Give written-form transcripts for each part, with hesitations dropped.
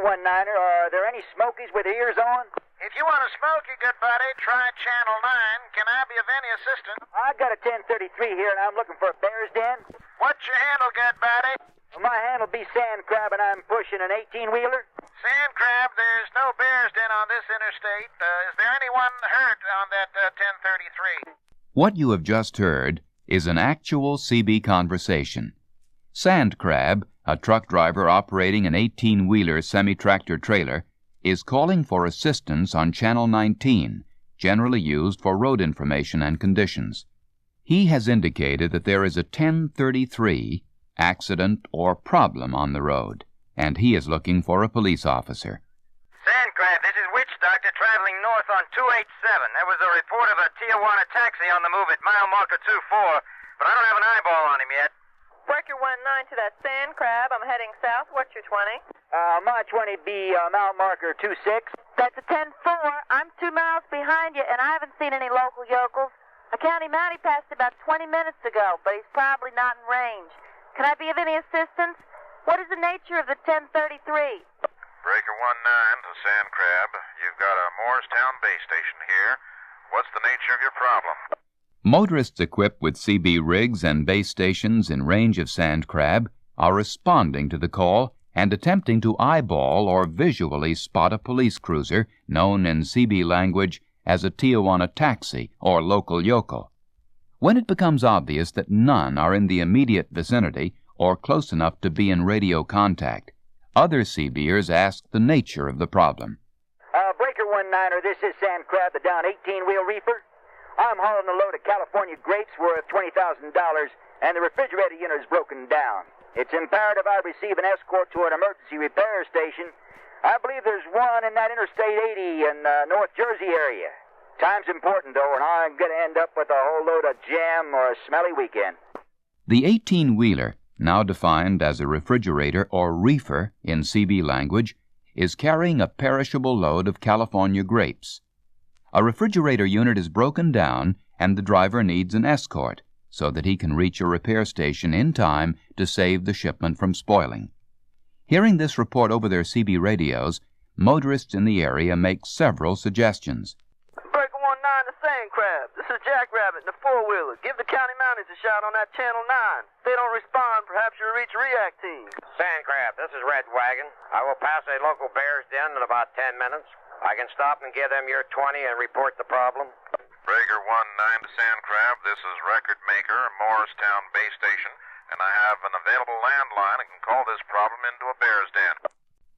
1-9er, are there any smokies with ears on? If you want to smoke, you good buddy, try Channel 9. Can I be of any assistance? I got a 1033 here, and I'm looking for a bear's den. What's your handle, good buddy? Well, my hand'll be Sand Crab, and I'm pushing an 18-wheeler. Sand Crab, there's no bear's den on this interstate. Is there anyone hurt on that 1033? What you have just heard is an actual CB conversation. Sand Crab, a truck driver operating an 18-wheeler semi-tractor trailer, is calling for assistance on Channel 19, generally used for road information and conditions. He has indicated that there is a 1033 accident or problem on the road, and he is looking for a police officer. Sand Crab, this is Witch Doctor traveling north on 287. There was a report of a Tijuana taxi on the move at mile marker 24, but I don't have an eyeball on him yet. Breaker 19 to that Sand Crab. I'm heading south. What's your 20? My 20 be mile marker 26. That's a 10-4. I'm 2 miles behind you, and I haven't seen any local yokels. A county mountie passed about 20 minutes ago, but he's probably not in range. Can I be of any assistance? What is the nature of the 1033? Breaker 19 to Sand Crab. You've got a Morristown base station here. What's the nature of your problem? Motorists equipped with CB rigs and base stations in range of Sand Crab are responding to the call and attempting to eyeball or visually spot a police cruiser known in CB language as a Tijuana taxi or local yokel. When it becomes obvious that none are in the immediate vicinity or close enough to be in radio contact, other CBers ask the nature of the problem. Breaker 19er, this is Sand Crab, the down 18-wheel reefer. I'm hauling a load of California grapes worth $20,000, and the refrigerator unit is broken down. It's imperative I receive an escort to an emergency repair station. I believe there's one in that Interstate 80 in North Jersey area. Time's important, though, and I'm going to end up with a whole load of jam or a smelly weekend. The 18-wheeler, now defined as a refrigerator or reefer in CB language, is carrying a perishable load of California grapes. A refrigerator unit is broken down, and the driver needs an escort so that he can reach a repair station in time to save the shipment from spoiling. Hearing this report over their CB radios, motorists in the area make several suggestions. Breaker 19 to Sand Crab. This is Jack Rabbit in the four-wheeler. Give the county mounties a shot on that Channel 9. If they don't respond, perhaps you'll reach REACT team. Sand Crab, this is Red Wagon. I will pass a local bear's den in about 10 minutes. I can stop and give them your 20 and report the problem. Breaker 19 to Sand Crab. This is Record Maker, Morristown base station, and I have an available landline and can call this problem into a bear's den.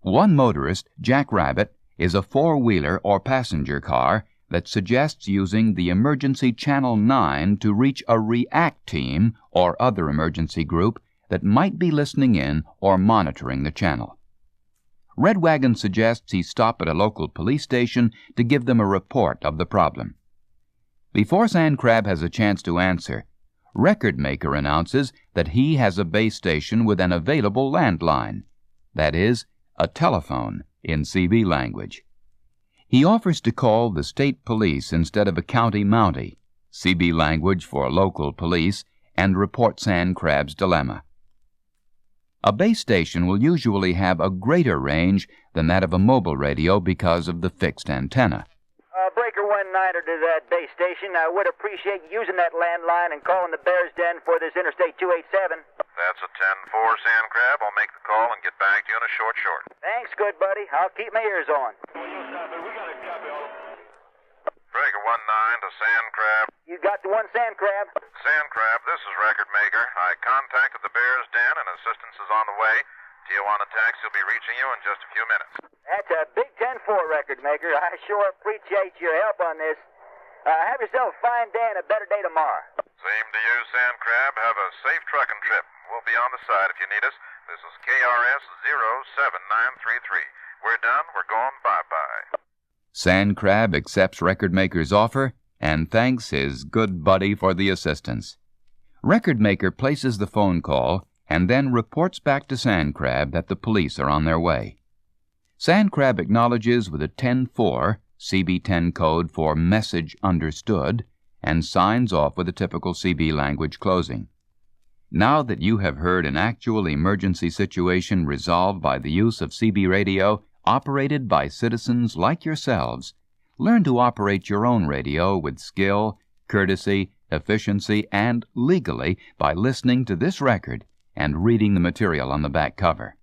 One motorist, Jack Rabbit, is a four-wheeler or passenger car that suggests using the emergency Channel 9 to reach a REACT team or other emergency group that might be listening in or monitoring the channel. Red Wagon suggests he stop at a local police station to give them a report of the problem. Before Sand Crab has a chance to answer, Record Maker announces that he has a base station with an available landline, that is, a telephone in CB language. He offers to call the state police instead of a county mountie, CB language for local police, and report Sand Crab's dilemma. A base station will usually have a greater range than that of a mobile radio because of the fixed antenna. Breaker 19er to that base station. I would appreciate you using that landline and calling the Bear's Den for this Interstate 287. That's a 10-4, Sand Crab. I'll make the call and get back to you in a short. Thanks, good buddy. I'll keep my ears on. Breaker 19 to Sand Crab. You got the one, Sand Crab? Sand Crab, this is Record Maker. I contacted the Bear's Den and assistance is on the way. Tijuana Taxi will be reaching you in just a few minutes. That's a big 10-4, Record Maker. I sure appreciate your help on this. Have yourself a fine day and a better day tomorrow. Same to you, Sand Crab. Have a safe trucking trip. We'll be on the side if you need us. This is KRS 07933. We're done. We're going bye-bye. Sand Crab accepts Record Maker's offer and thanks his good buddy for the assistance. Record Maker places the phone call and then reports back to Sand Crab that the police are on their way. Sand Crab acknowledges with a 10-4 CB10 code for message understood and signs off with a typical CB language closing. Now that you have heard an actual emergency situation resolved by the use of CB radio, operated by citizens like yourselves. Learn to operate your own radio with skill, courtesy, efficiency, and legally by listening to this record and reading the material on the back cover.